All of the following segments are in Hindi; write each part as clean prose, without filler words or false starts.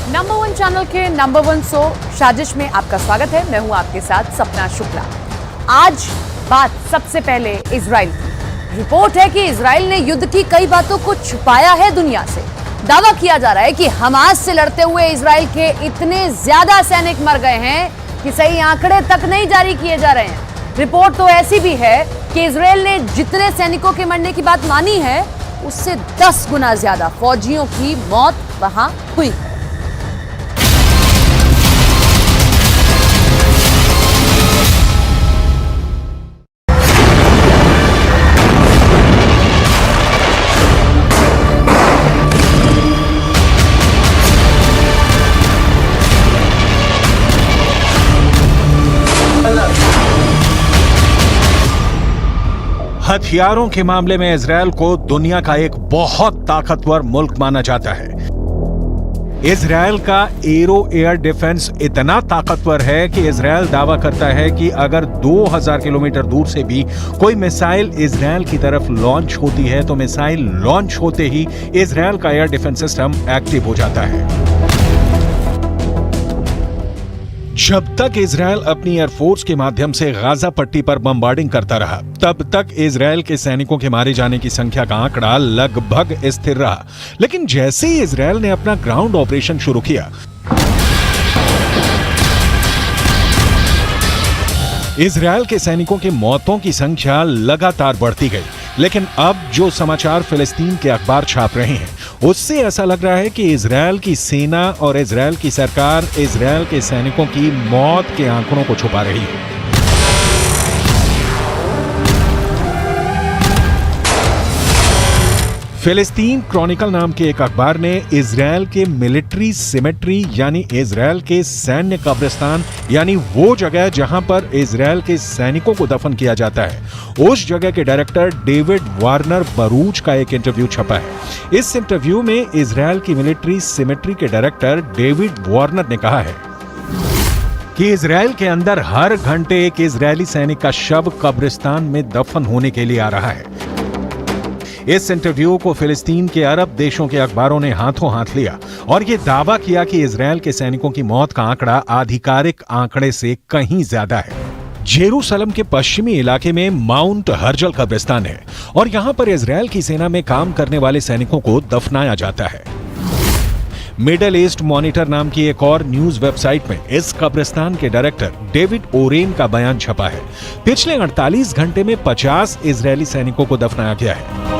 नंबर वन चैनल के नंबर वन शो साजिश में आपका स्वागत है। मैं हूं आपके साथ सपना शुक्ला। आज बात सबसे पहले इजराइल की। रिपोर्ट है कि इजराइल ने युद्ध की कई बातों को छुपाया है दुनिया से। दावा किया जा रहा है कि हमास से लड़ते हुए इजराइल के इतने ज्यादा सैनिक मर गए हैं कि सही आंकड़े तक नहीं जारी किए जा रहे हैं। रिपोर्ट तो ऐसी भी है कि इजराइल ने जितने सैनिकों के मरने की बात मानी है उससे 10 गुना ज्यादा फौजियों की मौत वहां हुई है। हथियारों के मामले में इजरायल को दुनिया का एक बहुत ताकतवर मुल्क माना जाता है। इजरायल का एरो एयर डिफेंस इतना ताकतवर है कि इजरायल दावा करता है कि अगर 2000 किलोमीटर दूर से भी कोई मिसाइल इजरायल की तरफ लॉन्च होती है तो मिसाइल लॉन्च होते ही इजरायल का एयर डिफेंस सिस्टम एक्टिव हो जाता है। जब तक इजरायल अपनी एयरफोर्स के माध्यम से गाजा पट्टी पर बमबार्डिंग करता रहा, तब तक इजरायल के सैनिकों के मारे जाने की संख्या का आंकड़ा लगभग स्थिर रहा। लेकिन जैसे ही इजरायल ने अपना ग्राउंड ऑपरेशन शुरू किया, इजरायल के सैनिकों के मौतों की संख्या लगातार बढ़ती गई। लेकिन अब जो समाचार फिलिस्तीन के अखबार छाप रहे हैं उससे ऐसा लग रहा है कि इजरायल की सेना और इजरायल की सरकार इजरायल के सैनिकों की मौत के आंकड़ों को छुपा रही है। फिलिस्तीन क्रॉनिकल नाम के एक अखबार ने इजरायल के मिलिट्री सिमेट्री यानी इजरायल के सैन्य कब्रिस्तान यानी वो जगह जहां पर इजरायल के सैनिकों को दफन किया जाता है, उस जगह के डायरेक्टर डेविड वार्नर बरूच का एक इंटरव्यू छपा है। इस इंटरव्यू में इजरायल की मिलिट्री सिमेट्री के डायरेक्टर डेविड वार्नर ने कहा है कि इजरायल के अंदर हर घंटे एक इजरायली सैनिक का शव कब्रिस्तान में दफन होने के लिए आ रहा है। इस इंटरव्यू को फिलिस्तीन के अरब देशों के अखबारों ने हाथों हाथ लिया और यह दावा किया कि इजरायल के सैनिकों की मौत का आंकड़ा आधिकारिक आंकड़े से कहीं ज्यादा है। जेरूसलम के पश्चिमी इलाके में माउंट हर्जल कब्रिस्तान है और यहां पर इजरायल की सेना में काम करने वाले सैनिकों को दफनाया जाता है। मिडल ईस्ट मॉनिटर नाम की एक और न्यूज वेबसाइट में इस कब्रिस्तान के डायरेक्टर डेविड ओरेन का बयान छपा है। पिछले 48 घंटे में 50 इजरायली सैनिकों को दफनाया गया है।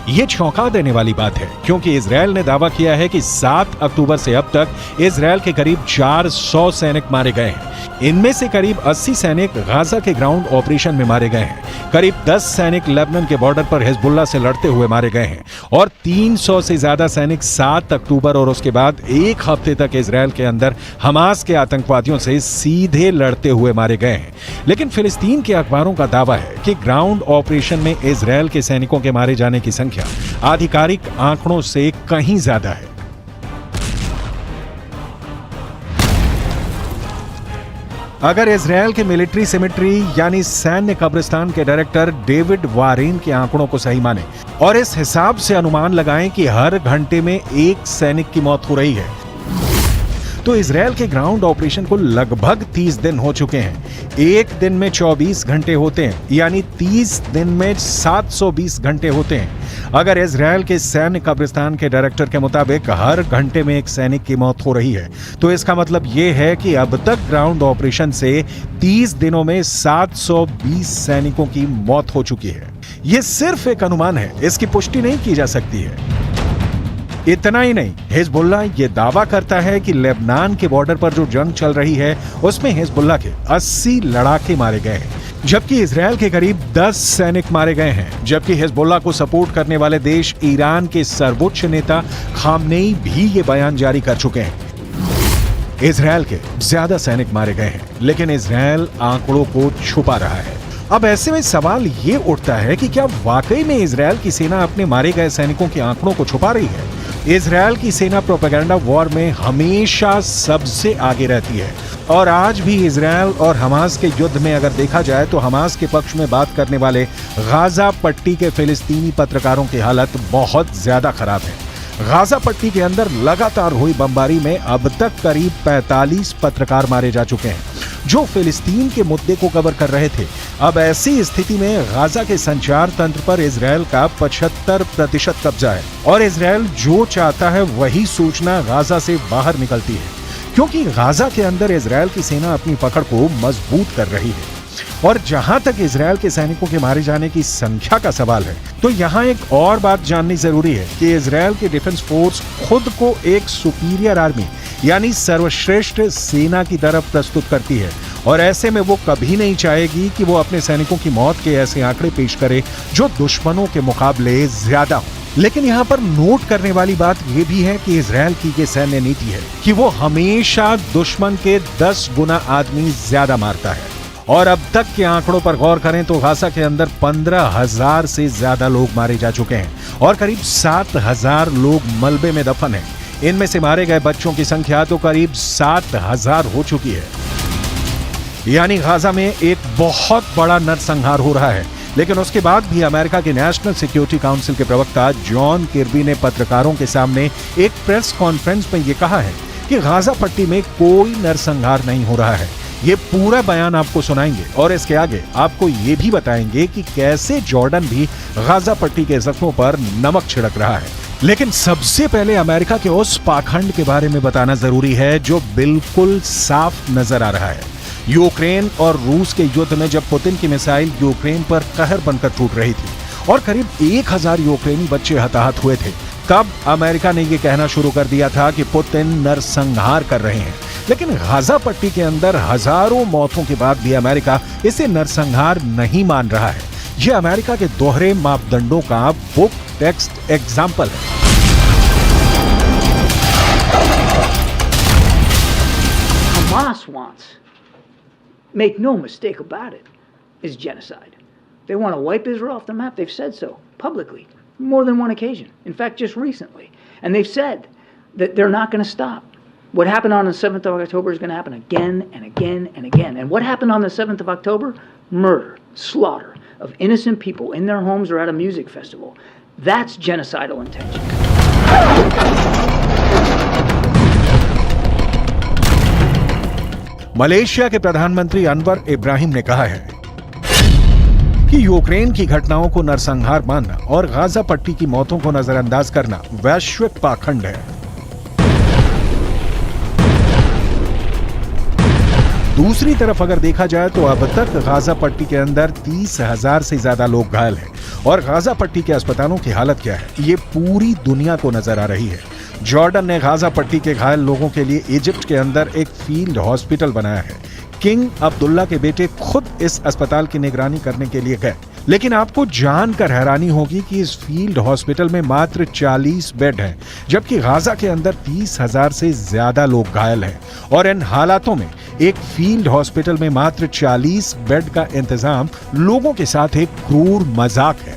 यह चौंका देने वाली बात है क्योंकि इजरायल ने दावा किया है कि 7 अक्टूबर से अब तक इजरायल के करीब 400 सैनिक मारे गए हैं। इनमें से करीब 80 सैनिक गाजा के ग्राउंड ऑपरेशन में मारे गए हैं। करीब 10 सैनिक लेबनान के बॉर्डर पर हिजबुल्लाह से लड़ते हुए मारे गए हैं और 300 से ज्यादा सैनिक 7 अक्टूबर और उसके बाद एक हफ्ते तक इजरायल के अंदर हमास के आतंकवादियों से सीधे लड़ते हुए मारे गए हैं। लेकिन फिलिस्तीन के अखबारों का दावा है कि ग्राउंड ऑपरेशन में इजरायल के सैनिकों के मारे जाने की संख्या आधिकारिक आंकड़ों से कहीं ज्यादा है। अगर इजरायल के मिलिट्री सिमेट्री यानी सैन्य कब्रिस्तान के डायरेक्टर डेविड वारेन के आंकड़ों को सही माने और इस हिसाब से अनुमान लगाएं कि हर घंटे में एक सैनिक की मौत हो रही है, तो इजरायल के ग्राउंड ऑपरेशन को लगभग 30 दिन हो चुके हैं। एक दिन में 24 घंटे होते हैं, यानी 30 दिन में 720 घंटे होते हैं। अगर इजरायल के सैन्य कब्रिस्तान के डायरेक्टर के मुताबिक हर घंटे में एक सैनिक की मौत हो रही है, तो इसका मतलब यह है कि अब तक ग्राउंड ऑपरेशन से 30 दिनों में 720 सैनिकों की मौत हो चुकी है। यह सिर्फ एक अनुमान है, इसकी पुष्टि नहीं की जा सकती है। इतना ही नहीं, हिजबुल्लाह ये दावा करता है कि लेबनान के बॉर्डर पर जो जंग चल रही है उसमें हिजबुल्लाह के 80 लड़ाके मारे गए हैं, जबकि इजरायल के करीब 10 सैनिक मारे गए हैं। जबकि हिजबुल्लाह को सपोर्ट करने वाले देश ईरान के सर्वोच्च नेता खामनेई भी ये बयान जारी कर चुके हैं। इजरायल के ज्यादा सैनिक मारे गए हैं, लेकिन इजरायल आंकड़ों को छुपा रहा है। अब ऐसे में सवाल ये उठता है कि क्या वाकई में इजरायल की सेना अपने मारे गए सैनिकों के आंकड़ों को छुपा रही है? इजरायल की सेना प्रोपेगेंडा वॉर में हमेशा सबसे आगे रहती है और आज भी इजरायल और हमास के युद्ध में अगर देखा जाए तो हमास के पक्ष में बात करने वाले गाजा पट्टी के फिलिस्तीनी पत्रकारों की हालत बहुत ज्यादा खराब है। गाजा पट्टी के अंदर लगातार हुई बमबारी में अब तक करीब 45 पत्रकार मारे जा चुके हैं जो फिलिस्तीन के मुद्दे को कवर कर रहे थे। अब ऐसी स्थिति में गाजा के संचार तंत्र पर इजरायल का 75% कब्जा है और इजरायल जो चाहता है वही सूचना गाजा से बाहर निकलती है, क्योंकि गाजा के अंदर इजरायल की सेना अपनी पकड़ को मजबूत कर रही है। और जहां तक इजरायल के सैनिकों के मारे जाने की संख्या का सवाल है, तो यहाँ एक और बात जाननी जरूरी है कि इजरायल की डिफेंस फोर्स खुद को एक सुपीरियर आर्मी यानी सर्वश्रेष्ठ सेना की तरफ प्रस्तुत करती है और ऐसे में वो कभी नहीं चाहेगी कि वो अपने सैनिकों की मौत के ऐसे आंकड़े पेश करे जो दुश्मनों के मुकाबले ज्यादा हो। लेकिन यहाँ पर नोट करने वाली बात यह भी है कि इजरायल की ये सैन्य नीति है कि वो हमेशा दुश्मन के 10 गुना आदमी ज्यादा मारता है। और अब तक के आंकड़ों पर गौर करें तो गाजा के अंदर 15,000 से ज्यादा लोग मारे जा चुके हैं और करीब 7,000 लोग मलबे में दफन हैं। इनमें से मारे गए बच्चों की संख्या तो करीब 7,000 हो चुकी है। यानी गाजा में एक बहुत बड़ा नरसंहार हो रहा है। लेकिन उसके बाद भी अमेरिका के नेशनल सिक्योरिटी काउंसिल के प्रवक्ता जॉन किर्बी ने पत्रकारों के सामने एक प्रेस कॉन्फ्रेंस में यह कहा है कि गाजा पट्टी में कोई नरसंहार नहीं हो रहा है। ये पूरा बयान आपको सुनाएंगे और इसके आगे आपको ये भी बताएंगे कि कैसे जॉर्डन भी गाजा पट्टी के जख्मों पर नमक छिड़क रहा है। लेकिन सबसे पहले अमेरिका के उस पाखंड के बारे में बताना जरूरी है जो बिल्कुल साफ नजर आ रहा है। यूक्रेन और रूस के युद्ध में जब पुतिन की मिसाइल यूक्रेन पर कहर बनकर टूट रही थी और करीब 1000 यूक्रेनी बच्चे हताहत हुए थे, तब अमेरिका ने यह कहना शुरू कर दिया था कि पुतिन नरसंहार कर रहे हैं। लेकिन गाजा पट्टी के अंदर हजारों मौतों के बाद भी अमेरिका इसे नरसंहार नहीं मान रहा है। यह अमेरिका के दोहरे मापदंडों का बुक टेक्स्ट एग्जाम्पल है। Hamas wants, make no mistake about it, is genocide. They want to wipe Israel off the map. They've said so publicly, more than one occasion. In fact, just recently. And they've said that they're not going to stop. What happened on the 7th of October is going to happen again and again and again. And what happened on the 7th of October? Murder, slaughter of innocent people in their homes or at a music festival. That's genocidal intention. Malaysia के प्रधानमंत्री अनवर इब्राहिम ने कहा है कि यूक्रेन की घटनाओं को नरसंहार मानना और गाजा पट्टी की मौतों को नजरअंदाज करना वैश्विक पाखंड है। दूसरी तरफ अगर देखा जाए तो अब तक गाजा पट्टी के अंदर 30,000 से ज्यादा लोग घायल हैं और गाजा पट्टी के अस्पतालों की हालत क्या है ये पूरी दुनिया को नजर आ रही है। जॉर्डन ने गाजा पट्टी के घायल लोगों के लिए इजिप्ट के अंदर एक फील्ड हॉस्पिटल बनाया है। किंग अब्दुल्ला के बेटे खुद इस अस्पताल की निगरानी करने के लिए गए। लेकिन आपको जानकर हैरानी होगी कि इस फील्ड हॉस्पिटल में मात्र 40 बेड हैं, जबकि गाजा के अंदर 30,000 से ज्यादा लोग घायल हैं। और इन हालातों में एक फील्ड हॉस्पिटल में मात्र 40 बेड का इंतजाम लोगों के साथ एक क्रूर मजाक है।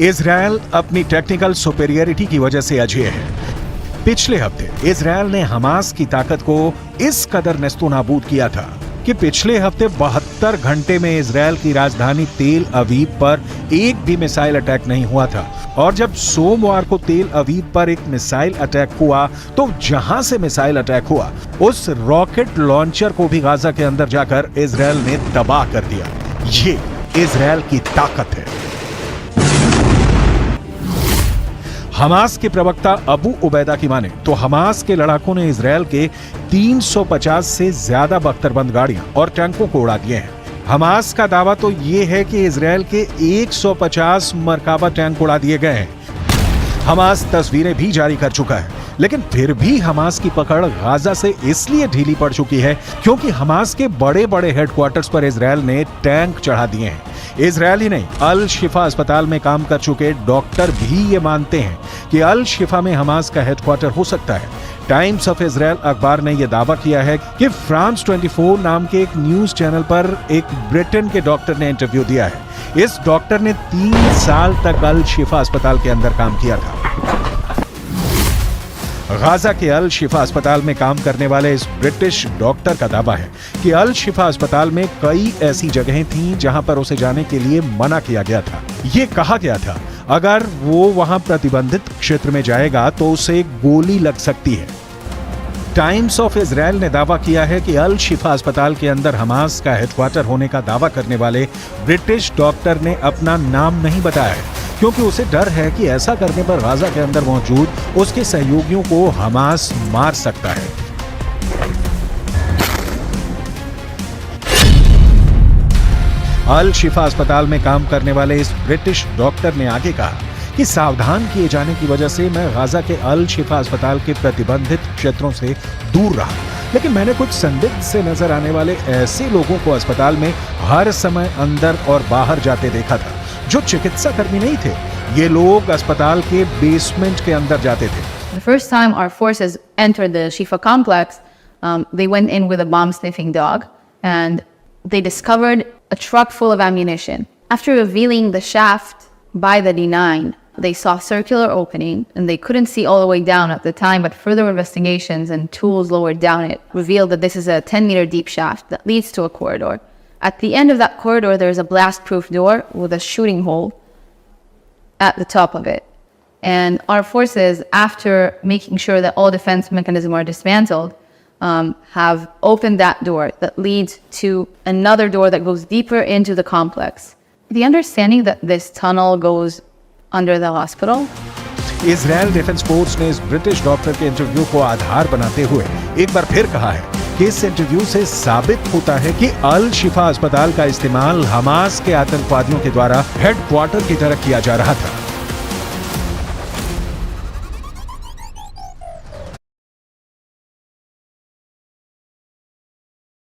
इजरायल अपनी टेक्निकल सुपेरियरिटी की वजह से अजेय है। पिछले हफ्ते इजरायल ने हमास की ताकत को इस कदर नेस्तोनाबूद किया था कि पिछले हफ्ते 72 घंटे में इजरायल की राजधानी तेल अवीव पर एक भी मिसाइल अटैक नहीं हुआ था। और जब सोमवार को तेल अवीव पर एक मिसाइल अटैक हुआ तो जहां से मिसाइल अटैक हुआ उस रॉकेट लॉन्चर को भी गाजा के अंदर जाकर इजरायल ने तबाह कर दिया। ये इजरायल की ताकत है। हमास के प्रवक्ता अबू उबैदा की माने तो हमास के लड़ाकों ने इजरायल के 350 से ज्यादा बख्तरबंद गाड़ियां और टैंकों को उड़ा दिए हैं। हमास का दावा तो ये है कि इजरायल के 150 मरकाबा टैंक उड़ा दिए गए हैं। हमास तस्वीरें भी जारी कर चुका है, लेकिन फिर भी हमास की पकड़ गाजा से इसलिए ढीली पड़ चुकी है क्योंकि हमास के बड़े बड़े हेडक्वार्टर्स पर इजराइल ने टैंक चढ़ा दिए हैं। इजराइल ही नहीं, अल शिफा अस्पताल में काम कर चुके डॉक्टर भी ये मानते हैं कि अल शिफा में हमास का हेडक्वार्टर हो सकता है। टाइम्स ऑफ इजराइल अखबार ने यह दावा किया है कि फ्रांस 24 नाम के एक न्यूज चैनल पर एक ब्रिटेन के डॉक्टर ने इंटरव्यू दिया है। इस डॉक्टर ने 3 साल तक अल शिफा अस्पताल के अंदर काम किया था। गाजा के अल शिफा अस्पताल में काम करने वाले इस ब्रिटिश डॉक्टर का दावा है कि अल शिफा अस्पताल में कई ऐसी जगहें थीं जहां पर उसे जाने के लिए मना किया गया था। ये कहा गया था अगर वो वहां प्रतिबंधित क्षेत्र में जाएगा तो उसे गोली लग सकती है। टाइम्स ऑफ इजराइल ने दावा किया है कि अल शिफा अस्पताल के अंदर हमास का हेडक्वार्टर होने का दावा करने वाले ब्रिटिश डॉक्टर ने अपना नाम नहीं बताया है क्योंकि उसे डर है कि ऐसा करने पर गाजा के अंदर मौजूद उसके सहयोगियों को हमास मार सकता है। अल शिफा अस्पताल में काम करने वाले इस ब्रिटिश डॉक्टर ने आगे कहा कि सावधान किए जाने की वजह से मैं गाजा के अल शिफा अस्पताल के प्रतिबंधित क्षेत्रों से दूर रहा, लेकिन मैंने कुछ संदिग्ध से नजर आने वाले ऐसे लोगों को अस्पताल में हर समय अंदर और बाहर जाते देखा था जो चिकित्सा कर्मी नहीं थे। ये लोग अस्पताल के बेसमेंट के अंदर जाते थे। The first time our forces entered the Shifa complex, they went in with a bomb-sniffing dog, and they discovered a truck full of ammunition. After revealing the shaft by the D9, they saw a circular opening, and they couldn't see all the way down at the time, but further investigations and tools lowered down it revealed that this is a 10-meter deep shaft that leads to a corridor. At the end of that corridor, there is a blast-proof door with a shooting hole at the top of it. And our forces, after making sure that all defense mechanisms are dismantled, have opened that door that leads to another door that goes deeper into the complex. The understanding that this tunnel goes under the hospital. Israel defence force ने इस ब्रिटिश डॉक्टर के इंटरव्यू को आधार बनाते हुए एक बार फिर कहा है कि इस इंटरव्यू से साबित होता है कि अल शिफा अस्पताल का इस्तेमाल हमास के आतंकवादियों के द्वारा हेडक्वार्टर की तरह किया जा रहा था।